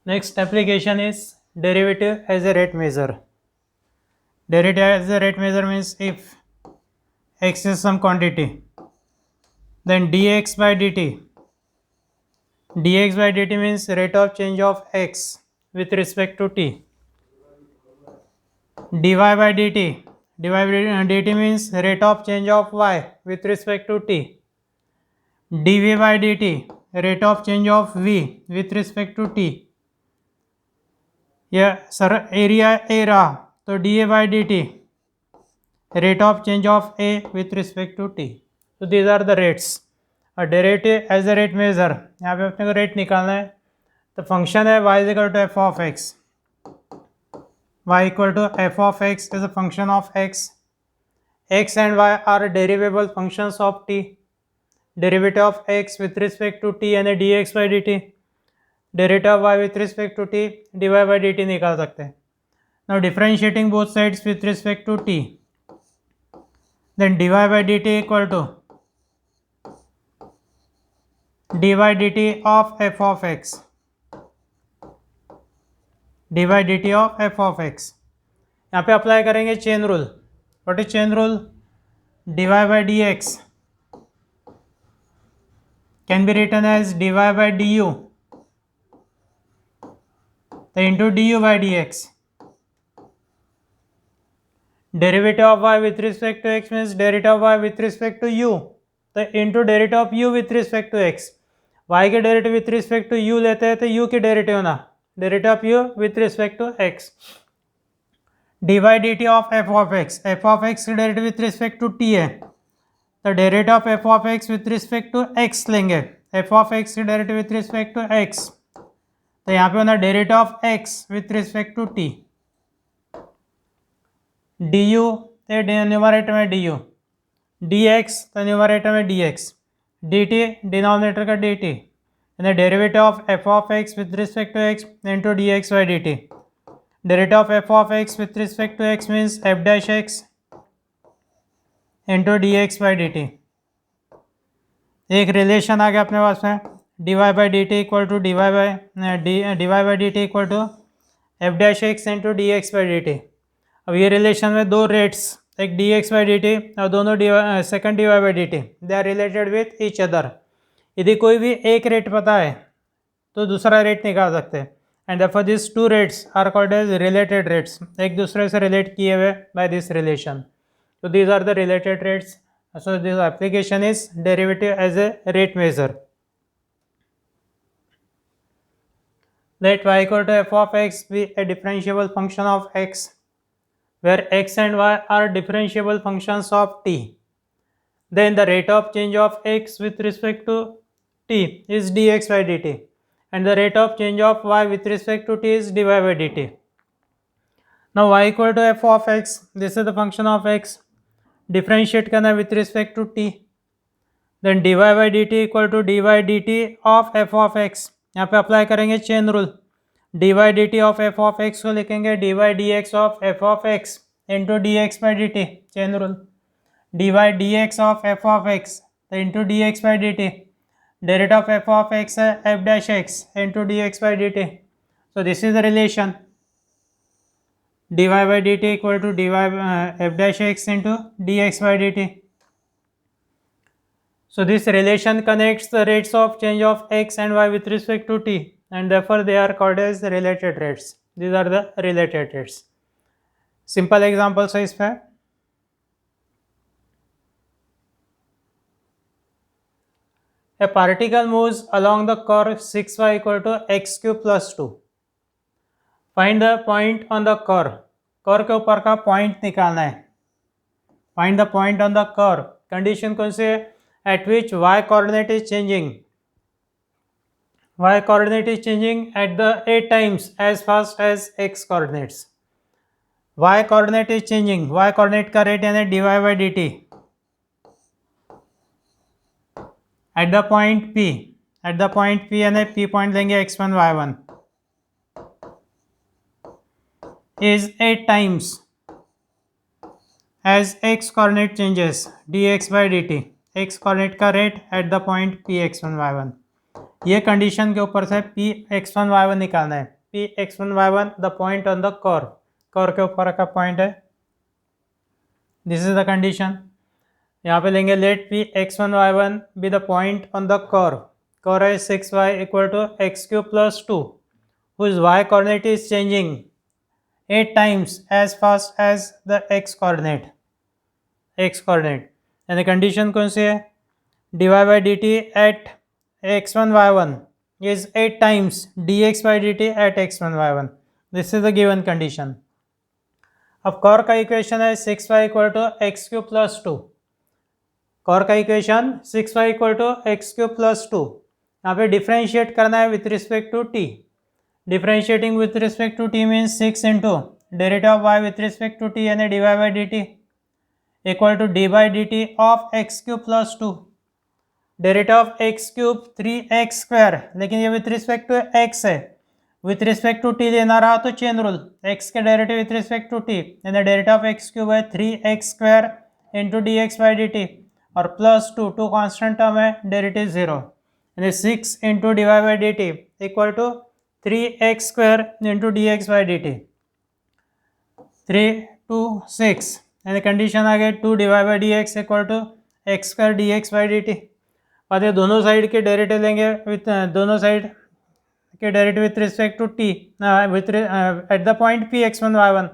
Next application is derivative as a rate measure. Derivative as a rate measure means if x is some quantity, then dx by dt. dx by dt means rate of change of x with respect to t. dy by dt. dy by dt means rate of change of y with respect to t. dv by dt, rate of change of v with respect to t. Yeah, sir, area A रहा तो dA by dt, rate of change of A with respect to t. So these are the rates. A derivative as a rate measure. यहाँ पे अपने को rate निकालना है. तो function है y is equal to f of x. y equal to f of x is a function of x. x and y are derivable functions of t. Derivative of x with respect to t यानी dx by dt. Derivative of y with respect to t dy by dt निकाल सकते हैं. Now differentiating both sides with respect to t, then dy by dt equal to dy dt of f of x. dy dt of f of x. यहाँ पे apply करेंगे chain rule. What is chain rule? dy by dx can be written as dy by du into du by dx. Derivative of y with respect to x means derivative of y with respect to u, तो into derivative of u with respect to x. y के derivative with respect to u लेते हैं तो u की derivative होना derivative of u with respect to x. dy dt of f of x की derivative with respect to t है तो derivative of f of x with respect to x लेंगे. f of x की derivative with respect to x तो यहाँ पे होना derivative of x with respect to t. du तो न्यूमरेटर में du, dx तो न्यूमरेटर में dx, dt डिनोमिनेटर का dt यानी derivative of f of x with respect to x into dx by dt. Derivative of f of x with respect to x means f dash x into dx by dt. एक relation आ गया अपने पास में dy by dt equal to dy by dt equal to f dash x into dx by dt. अब ये relation में दो रेट्स, एक dx बाई dt और दोनों second dy by dt, they are related with each other. यदि कोई भी एक रेट पता है तो दूसरा रेट निकाल सकते हैं. And therefore this two rates are called as related rates, एक दूसरे से रिलेट किए हुए by this relation. So these are the related rates. So this application is derivative as a rate measure. Let y equal to f of x be a differentiable function of x, where x and y are differentiable functions of t. Then the rate of change of x with respect to t is dx by dt, and the rate of change of y with respect to t is dy by dt. Now y equal to f of x, this is the function of x. Differentiate करना है with respect to T, then dy by D T equal to D by D T of F of X. यहाँ पे apply करेंगे chain rule. D by D T of F of X को लिखेंगे D by D X of F of X into D X by D T. Chain rule D by D X of F of X into D X by D T. Derivative of F of X है F dash X into D X by D T. So this is the relation dy by dt equal to dy f dash x into dx by dt. So this relation connects the rates of change of x and y with respect to t, and therefore they are called as related rates. These are the related rates. Simple examples है इसमें. A particle moves along the curve 6y equal to x cube plus 2. Find the point on the curve. Curve के ऊपर का point निकालना है. Find the point on the curve. Condition कौन सी है? At which Y coordinate is changing. Y coordinate is changing at the 8 times as fast as X coordinates. Y coordinate is changing, Y coordinate का rate यानी D Y by D T at the point P. At the point P यानी P point लेंगे x1 y1 is 8 times as x coordinate changes dx by dt. x coordinate का rate at the point p x1 y1. ये condition के ऊपर से p x1 y1 निकालना है. P X one Y one the point on the curve के ऊपर का पॉइंट है, दिस इज द कंडीशन। यहाँ पे लेंगे let P X one Y one be the point on the curve है 6y equal to X cube plus 2 whose y coordinate is changing 8 times as fast as the x coordinate and the condition कौन सी है, dy by dt at x1 y1 is 8 times dx by dt at x1 y1, this is the given condition। अब curve का equation है 6y equal to X cube plus 2, curve का equation 6y equal to X cube plus 2, यहाँ पे differentiate करना है with respect to t। Differentiating with respect to t means 6 into derivative of y with respect to t यानी dy by dt equal to d by dt of X cube plus 2, derivative of X cube 3x square, लेकिन ये with respect to x है, with respect to t लेना रहा तो chain rule, x के derivative with respect to t यानी derivative of X cube है 3x square into dx by dt और प्लस 2 कांस्टेंट टर्म है, डेरिवेटिव 0 यानी 6 into dy by dt equal to 3x square into dx by dt, 3 2 6 यानी condition आ गई 2 dy by dx equal to X square dx by dt। और ये दोनों side के derivative लेंगे विथ दोनों साइड के derivative with respect to t with at the point p x1 y1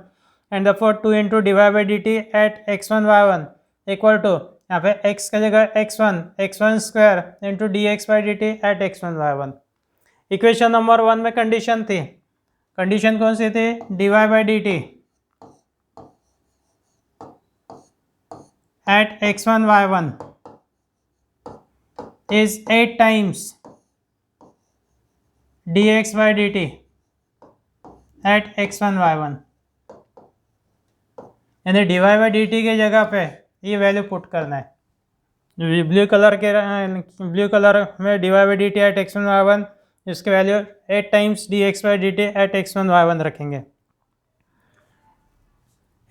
and therefore 2 into dy by dt at x1 y1 equal to यहाँ पे x का जगह x1 square into dx by dt at x1 y1। Equation number 1 में condition थी, condition कौन सी थी, dy by dt at x1 y1 is 8 times dx by dt at x1 y1, यानी dy by dt के जगह पे ये वैल्यू पुट करना है, ब्लू कलर में dy by dt at x1 y1 इसके value 8 times dx by dt at x1 y1 रखेंगे,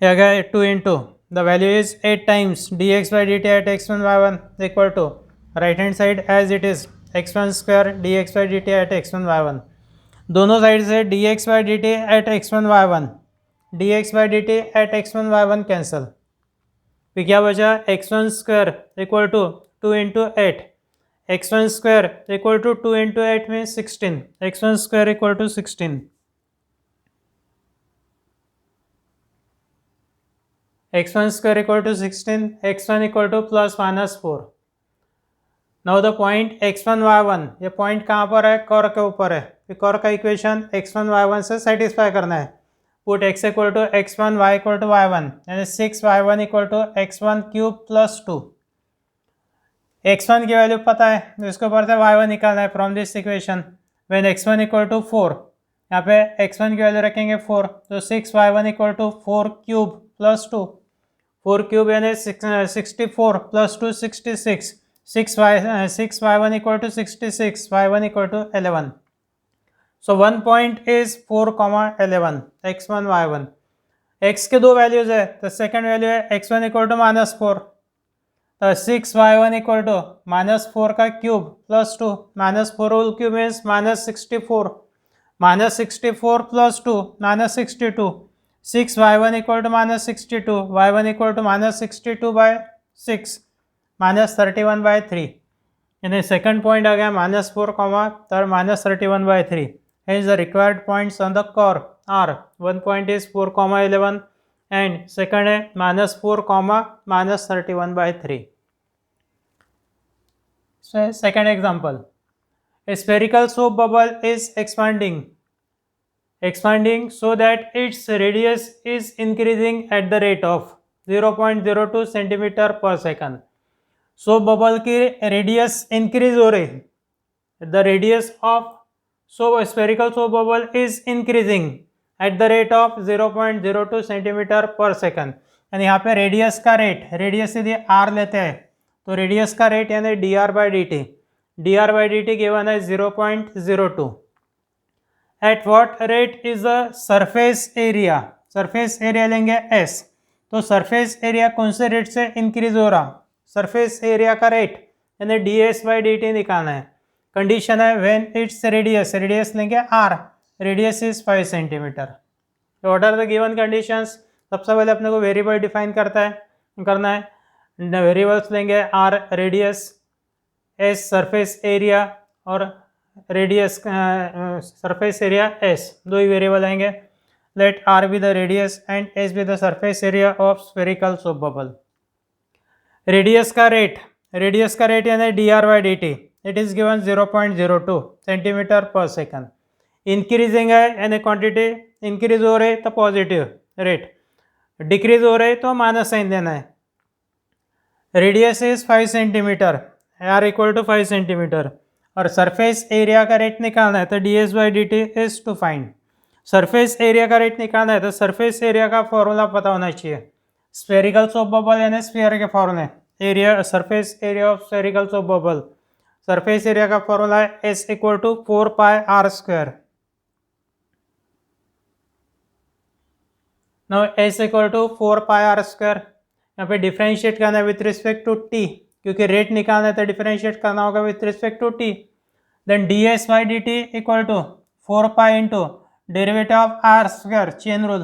अगर 2 इंटू the value is 8 times dx by dt at x1 y1 equal to right hand side as it is x1 square dx by dt at x1 y1, दोनों side से dx by dt at x1 y1 dx by dt at x1 y1 cancel, फिर क्या बचा x1 square equal to 2 into 8, x1 square equal to 2 into 8 में 16, x1 square equal to 16, x1 square equal to 16, x1 equal to plus minus 4। Now the point x1 y1, ये point कहाँ पर है, curve के ऊपर है, कर्व का equation x1 y1 से सेटिस्फाई करना है, put x equal to x1 y equal to y1 यानी 6y1 equal to x1 cube plus 2, x1 की वैल्यू पता है तो इसके ऊपर से y1 निकालना है from this equation, when x1 equal to 4, यहाँ पे x1 की वैल्यू रखेंगे 4 तो 6y1 equal to 4 cube plus 2, 4 cube यानी 64 plus 2 66, 6y1 equal to 66, y1 equal to 11. So one point is 4,11 x1 y1. x के दो वैल्यूज है तो सेकंड वैल्यू है x1 इक्वल टू -4, तो 6y1 इक्वल टू -4 का cube plus 2, -4 whole cube means -64, -64 plus 2 -62, 6y1 equal to -62, y1 equal to -62/6, -31/3, यानी second point आ गया -4, -31/3. Hence the required points on the curve are, one point is 4,11 and second है -4, -31/3. So second example, a spherical soap bubble is expanding so that its radius is increasing at the rate of 0.02 centimeter per second. Soap bubble की radius increase हो रही, the radius of spherical soap bubble is increasing at the rate of 0.02 centimetre per second, यानी यहाँ पे radius का rate, radius यदि are लेते हैं तो रेडियस का रेट यानी D are by D T given है 0.02. Eight what rate is the surface area, surface area लेंगे एस, तो सरफेस एरिया कौन से रेट से इंक्रीज हो रहा, सरफेस एरिया का रेट यानी ds/dt निकालना है. कंडीशन है व्हेन इट्स रेडियस, रेडियस लेंगे r radius is 5 centimetre. What are the given conditions? सबसे पहले अपने को वेरिएबल डिफाइन करना है। वेरिएबल्स लेंगे R radius, S surface area और रेडियस सरफेस एरिया एस, दो ही वेरिएबल आएंगे। Let R be the radius and S be the surface area of spherical soap bubble. Radius का रेट यानी D are by D T, it is given 0.02 centimetre per second. Increasing है यानी quantity increase हो रही तो positive rate, decrease हो रही तो माइनस साइन देना है। Radius is 5 centimetre, R equal to 5 centimetre, और सरफेस एरिया का रेट निकालना है तो D S by D T is to find. Surface area का रेट निकालना है तो सरफेस एरिया का फॉर्मूला पता होना चाहिए। स्फेरिकल सोप बबल यानी स्फीयर के फॉर्मूले, area surface area of spherical soap bubble, surface area का फॉर्मूला है S equal to 4 pi are square. Now S equal to 4 pi are square, यहाँ पे डिफरेंशिएट करना है विथ रिस्पेक्ट टू टी, क्योंकि रेट निकालना है तो डिफरेंशिएट करना होगा with respect to T. Then D S by D T equal to 4 pi into derivative of R square, chain rule,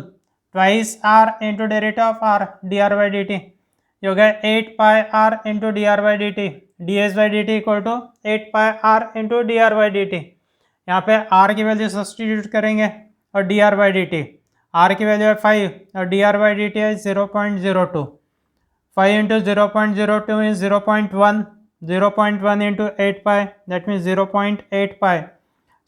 twice R into derivative of R D R by D T, ये हो गया 8 pi R into D R by D T. D S by D T equal to 8 pi R into D R by D T. यहाँ पे R की value substitute करेंगे और D are by D T, R की value है 5 और D are by D T है 0.02। 5 into 0.02 means 0.1, 0.1 into 8 pi that means 0.8 pi.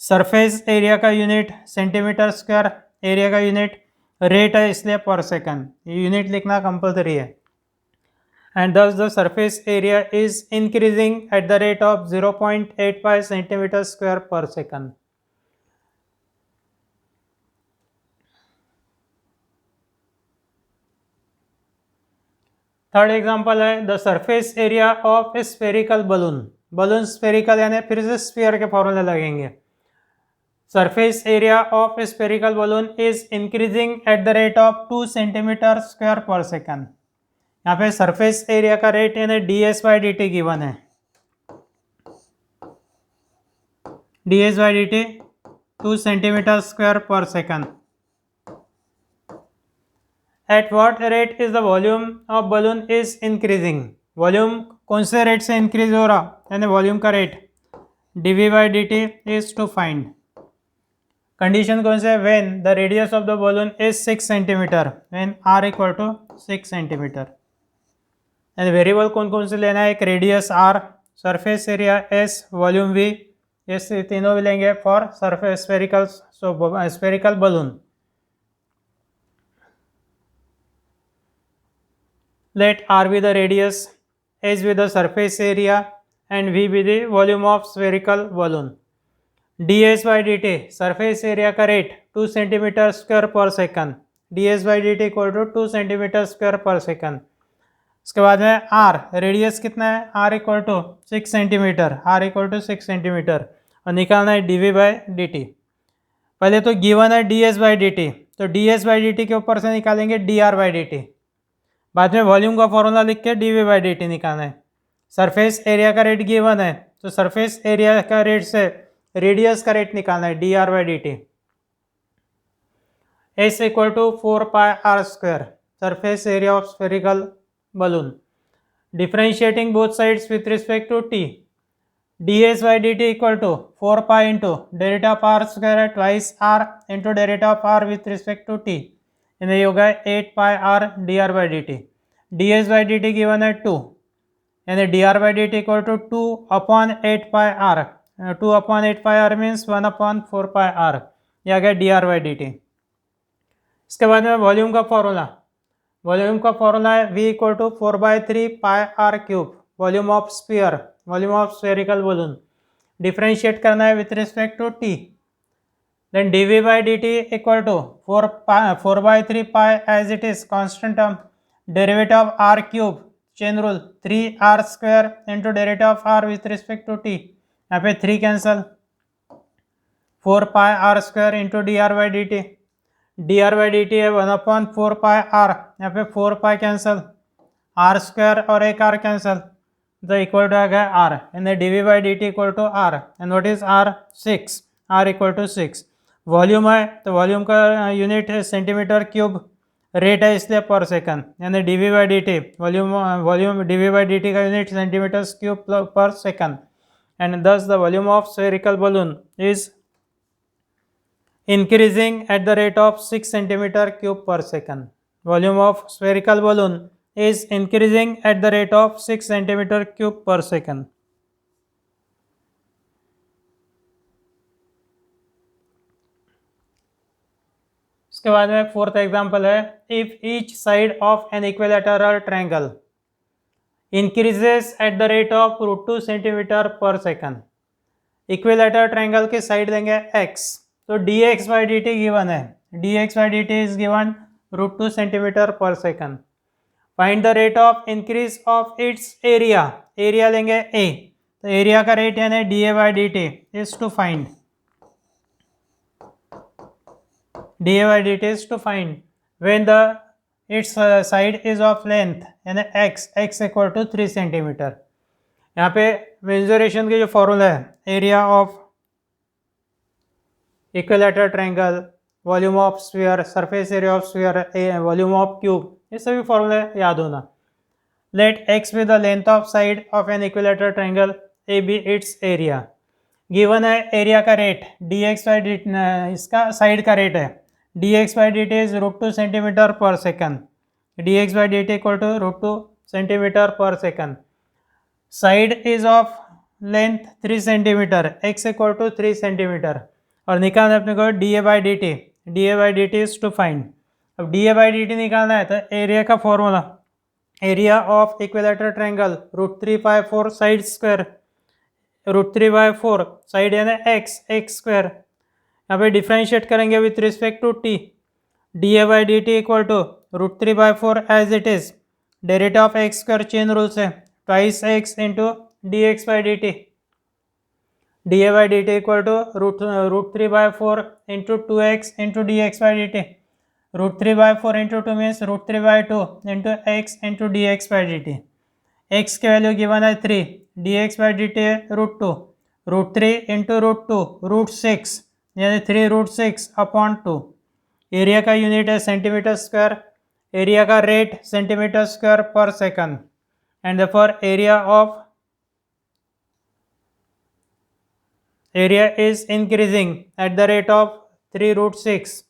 Surface area का यूनिट सेंटीमीटर स्क्वायर, एरिया का यूनिट रेट है इसलिए पर सेकंड, यूनिट लिखना कंपलसरी है। And thus the surface area is increasing at the rate of 0.85 centimeter square per second. Third example है the surface area of a spherical balloon. Balloon spherical यानी फिर से sphere के फॉर्मूले लगेंगे। Surface area of a spherical balloon is increasing at the rate of 2 centimetre square per second. यहाँ पे surface area का रेट यानी D S by D T given है, D S by D T 2 centimetre square per second. At what rate is the volume of balloon is increasing. Volume कौन से rate से increase हो रहा यानी volume का rate, D V by D T is to find. Condition कौन से, when the radius of the balloon is 6 centimetre, when R equal to 6 centimetre. And variable कौन कौन से लेना है, एक radius R, surface area S, volume V, ये तीनों भी लेंगे for surface spherical balloon. Let R be the radius, S be the surface area and V be the volume of spherical balloon. D S by D T surface area का rate 2 centimetre square per second, D S by D T equal to 2 centimetre square per second. उसके बाद में R, radius कितना है, R equal to 6 centimeter, R equal to 6 centimeter, और निकालना है D V by D T. पहले तो गिवन है D S by D T, तो D S by D T के ऊपर से निकालेंगे D are by D T, बाद में वॉल्यूम का फॉर्मूला लिख के D V by D T निकालना है। सरफेस एरिया का रेट गिवन है तो सरफेस एरिया का रेट से रेडियस का रेट निकालना है D are by D T. S equal to 4 pi are square, surface area of spherical balloon. Differentiating both sides with respect to t, ds by dt equal to 4 pi into derivative of r square twice r into derivative of r with respect to t, and ये होगा 8 pi r dr by dt। ds by dt given है 2 यानी dr by dt equal to 2 upon 8 pi r, 2 upon 8 pi r means 1 upon 4 pi r, ये आ गया dr by dt। इसके बाद में वॉल्यूम का फॉर्मूला, वॉल्यूम का फॉर्मूला है v equal to 4/3 pi R cube, volume of sphere, volume of spherical balloon. Differentiate करना है with respect to t, then dv by dt equal to 4/3 pi as it is constant term, derivative of r cube, chain rule, 3r square into derivative of r with respect to t, यहाँ पे 3 cancel, 4 pi are square into D R by D T, D R by D T है 1/4 पाई are, यहाँ पे 4 पाई cancel, are square और एक R cancel, तो equal to आ गया R, and D V by D T equal to R, and what is R, 6, R equal to 6। Volume है तो वॉल्यूम का यूनिट है सेंटीमीटर क्यूब, रेट है इसलिए पर सेकंड, यानी D V by D T volume D V by D T का unit centimetre cube per second, and thus the volume of spherical balloon is increasing at the rate of 6 centimeter cube per second. Volume of spherical balloon is increasing at the rate of 6 centimeter cube per second. इसके बाद में fourth example है, if each side of an equilateral triangle increases at the rate of √2 centimetre per second. Equilateral triangle की side देंगे x, तो dx by D T given है, dx by D T is given √2 centimetre per second. Find the rate of increase of its area, area लेंगे a, तो area का rate यानी dA by D T is to find, dA by dt is to find when the its side is of length यानी x equal to 3 centimetre. यहाँ पे mensuration की जो formula है, area of equilateral triangle, volume of sphere, surface area of sphere, volume of cube, ये सभी फॉर्मूले याद होना। Let x be the length of side of an equilateral triangle, A be its area. Given है area का rate dx by D, इसका side का rate है dx by D T is √2 centimetre per second, dx by D T equal to √2 centimetre per second. Side is of length 3 centimeter, x equal to 3 centimeter, और निकालना है अपने को dA by D T, dA by D T is to find. अब dA by D T निकालना है तो area का formula, area of equilateral triangle √3/4 side square, √3/4 side यानी x स्क्वायर, यहाँ पे डिफ्रेंशिएट करेंगे with respect to t, dA by D T equal to √3/4 as it is, derivative of x square chain rule से twice x into dx by D T, dA by D T equal to √3/4 into 2x into dx by D t, √3/4 into 2 means √3/2 into x into dx by D t. x की value given है 3, dx by D T है √2, √3 into √2 √6 यानी 3√6 upon 2। Area का unit है centimetre square, area का rate centimetre square per second, and therefore area is increasing at the rate of 3√6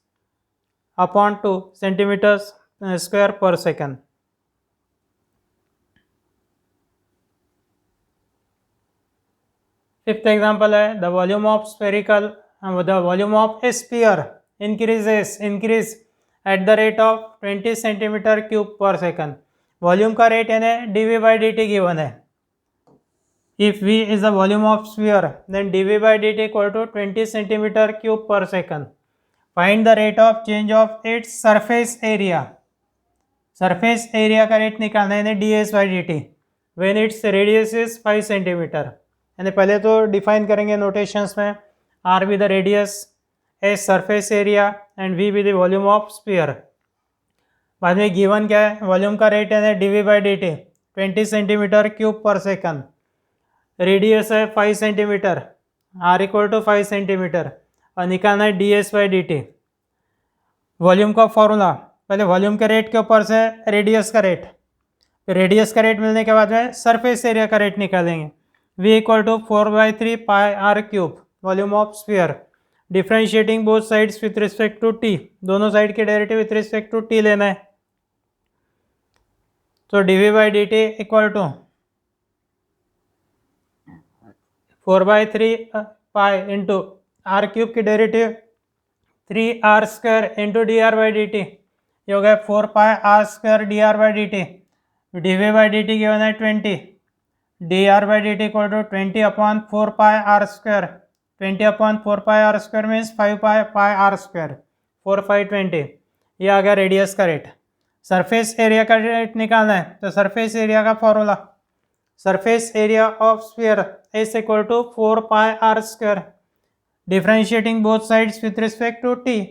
upon 2 centimetre square per second. Fifth example है, the volume of a sphere increase at the rate of 20 centimetre cube per second. Volume का rate यानी dV by D T given है। If V is the volume of sphere then dV by dt equal to 20 centimetre cube per second. Find the rate of change of its surface area, surface area का rate निकालना है ds by D t when its radius is 5 centimetre. यानी पहले तो define करेंगे notations में, r be the radius, s surface area and v be the volume of sphere. बाद में गिवन क्या है, वॉल्यूम का रेट है dV by D T 20 centimetre cube per second, radius है 5 centimetre, r equal to 5 centimetre, और निकालना है ds by D T. Volume का फॉर्मूला, पहले वॉल्यूम के रेट के ऊपर से रेडियस का रेट, फिर रेडियस का रेट मिलने के बाद में सरफेस एरिया का रेट निकालेंगे, v equal to 4/3 pi r cube volume of sphere. Differentiating both sides with respect to t, दोनों साइड के derivative with respect to t लेना है, तो dv by D T equal to 4/3 pi into r cube की derivative 3r square into D R by D T, ये हो गया 4 pi are square d are by D T. dv by D T given है 20, D are by D T equal to 20 upon 4 pi are square, 20 upon 4 pi are square means 5 pi are square, 4 5 20, ये आ गया radius का rate. Surface area का rate निकालना है, तो surface area का formula, surface area of sphere is equal to 4 pi are square, differentiating both sides with respect to t,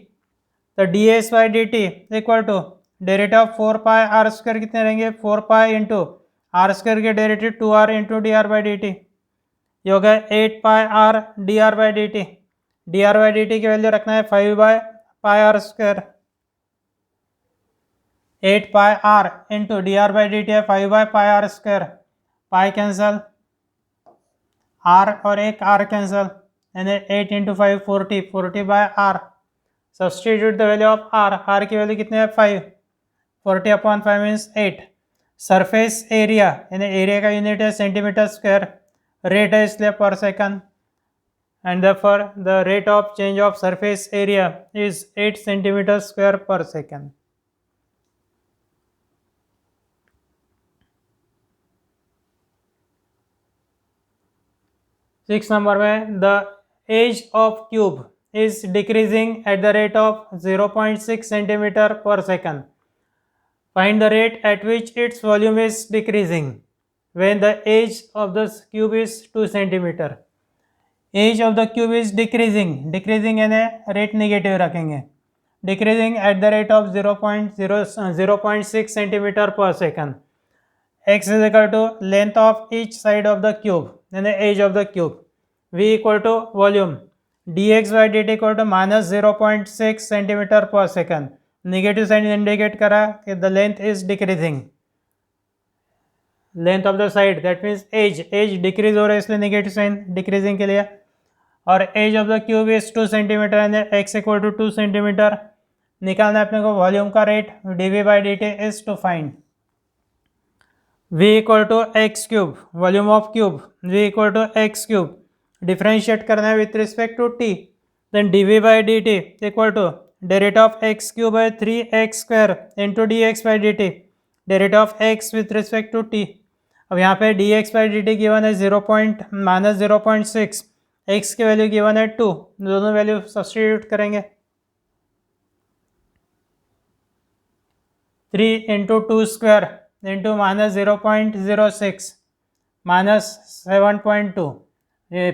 तो ds by D T equal to derivative of 4 pi are square कितने रहेंगे, 4 pi into r square के derivative 2r into D R by D T, ये हो गया 8 pi r D R by D t, dr/dt की value रखना है 5/πr²। 8πr into dr/dt है 5/πr²। पाई कैंसल, r और एक r कैंसल, यानी 8 into 5 40, 40/r। Substitute the value of r की वैल्यू कितनी है 5, 40/5 मीन्स 8। सरफेस एरिया यानी एरिया का यूनिट है सेंटीमीटर स्क्वायर, रेट है इसलिए per second, and therefore the rate of change of surface area is 8 centimeter square per second. 6 number में the age of cube is decreasing at the rate of 0.6 centimeter per second. Find the rate at which its volume is decreasing when the age of the cube is 2 centimeter. Age of the cube is decreasing, decreasing यानी rate negative रखेंगे, decreasing at the rate of 0.6 centimeter per second. X is equal to length of each side of the cube यानी age of the cube. V equal to volume, dx by dt equal to minus 0.6 centimeter per second. Negative sign indicate करा कि the length is decreasing, length of the side that means as decrease हो रहा है इसलिए negative sign decreasing के लिए। और edge of the cube is 2 centimetre यानी एक्स इक्वल टू 2 सेंटीमीटर। निकालना है अपने को वॉल्यूम का rate, dv by dt is to find v equal to X cube, volume of cube v equal to X cube, differentiate करना है with respect to t, then dv by dt equal to derivative of X cube है 3x square into dx by dt, derivative of x with respect to t। अब यहाँ पे dx by dt given है -0.6, x की value given है 2, दोनों value substitute करेंगे। 3 into 2 square into -0.06 -7.2,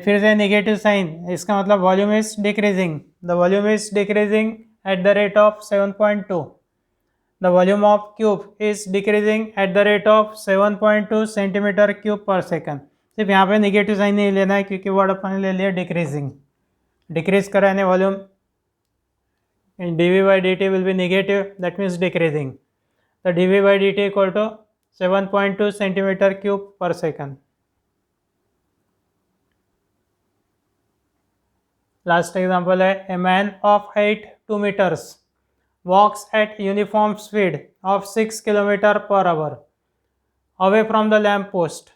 फिर से नेगेटिव साइन, इसका मतलब volume is decreasing, the volume is decreasing at the rate of 7.2. The volume of cube is decreasing at the rate of 7.2 centimeter cube per second. सिर्फ यहाँ पे negative sign नहीं लेना है क्योंकि वर्ड अपन ले लिया डिक्रीजिंग, डिक्रीज करा यानी volume dv by dt will be negative, that means decreasing. The dv by dt equal to 7.2 centimeter cube per second. Last example है a man of height 2 meters walks at uniform speed of 6 kilometers per hour away from the lamp post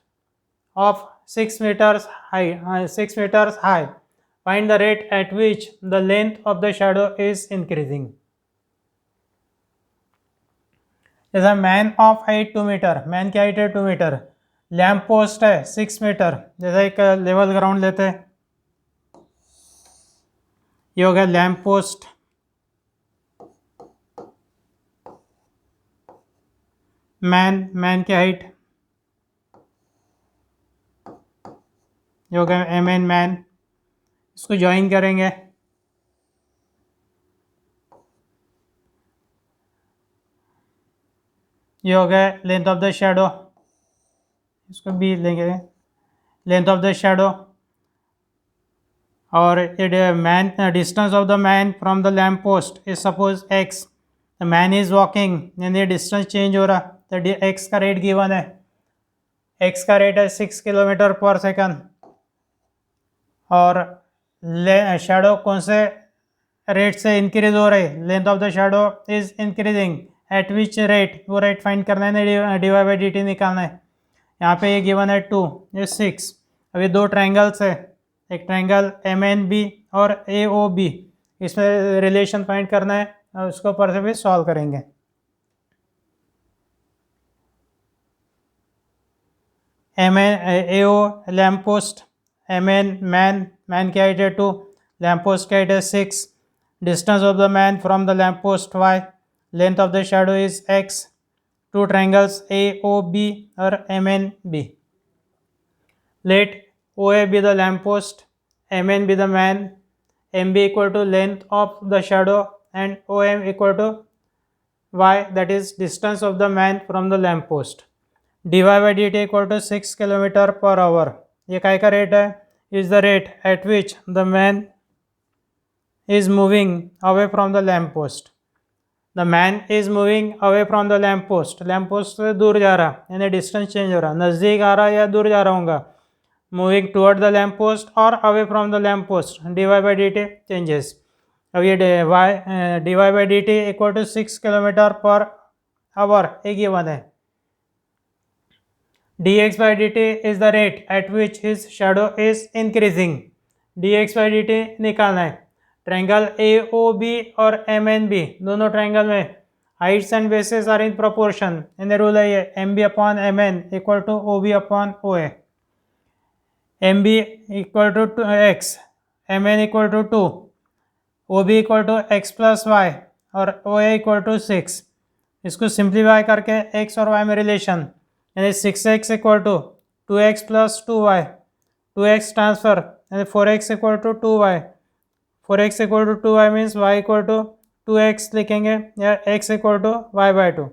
of 6 meters high. Find the rate at which the length of the shadow is increasing. जैसा man of height 2 meter, man की height है 2 meter, lamp post है 6 meter, जैसा एक level ground लेते हैं, ये हो गया लैम्प पोस्ट, मैन की हाइट, ये हो गया एम एन मैन, इसको ज्वाइन करेंगे, ये हो गया लेंथ ऑफ द शैडो, इसको भी लेंगे लेंथ ऑफ द शैडो, और ये man distance of the man from the lamp post is suppose x, the man is walking यानी डिस्टेंस चेंज हो रहा, तो एक्स का रेट गिवन है, एक्स का रेट है 6 किलोमीटर पर सेकंड, और शैडो कौन से रेट से इंक्रीज हो रही, length of the shadow is increasing eight which rate, वो रेट फाइंड करना है ना, डिवाइड बाई डी टी निकालना है। यहाँ पे ये गिवन है 2, ये 6। अभी दो ट्रायंगल्स है, एक ट्रायंगल एम एन बी और ए ओ बी, इसमें रिलेशन फाइंड करना है, और उसको ऊपर से भी सॉल्व करेंगे। M N A O lamp post, M N man की हाइट है 2, लैम्प पोस्ट की हाइट है 6, distance of the man from the lamp post y, length of the shadow is x, two triangles A O B और M N B. Let OA be the lamp post, MN be the man, MB equal to length of the shadow, and OM equal to y, that is distance of the man from the lamp post. dy by dt equal to 6 km per hour. ये काय का rate है, is the rate at which the man is moving away from the lamp post. The man is moving away from the lamp post. Lamp post से दूर जा रहा, यानी distance change हो रहा, नज़दीक आ रहा या दूर जा रहा होगा. Moving toward the lamp post और away from the lamp post. D Y by D t changes. अब ये d Y by D T equal to 6 kilometre per hour एक गिवन है. dx by dt is the rate at which his shadow is increasing. dx by dt निकालना है. Triangle AOB और MNB दोनों triangle में heights and bases are in proportion. इन rule है ये MB upon MN equal to OB upon OA. MB equal to x, MN equal to 2, OB equal to x plus Y और OA equal to 6. इसको simplify करके x और y में relation, यानी 6x equal to 2x plus 2y, 2x transfer यानी 4x equal to 2y, 4x equal to 2y means y equal to 2x लिखेंगे या x equal to y by 2,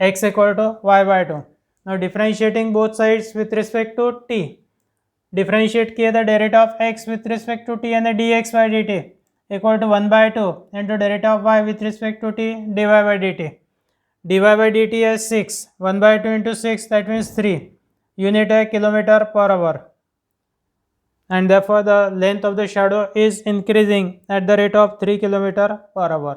x equal to y by 2. Now differentiating both sides with respect to t. Differentiate किए the derivative of x with respect to t यानी dx by dt equal to 1 by 2 into derivative of y with respect to t dy by dt. dy by dt is 6, 1 by 2 into 6 that means 3. Unit है kilometer per hour. And therefore the length of the shadow is increasing at the rate of 3 kilometer per hour.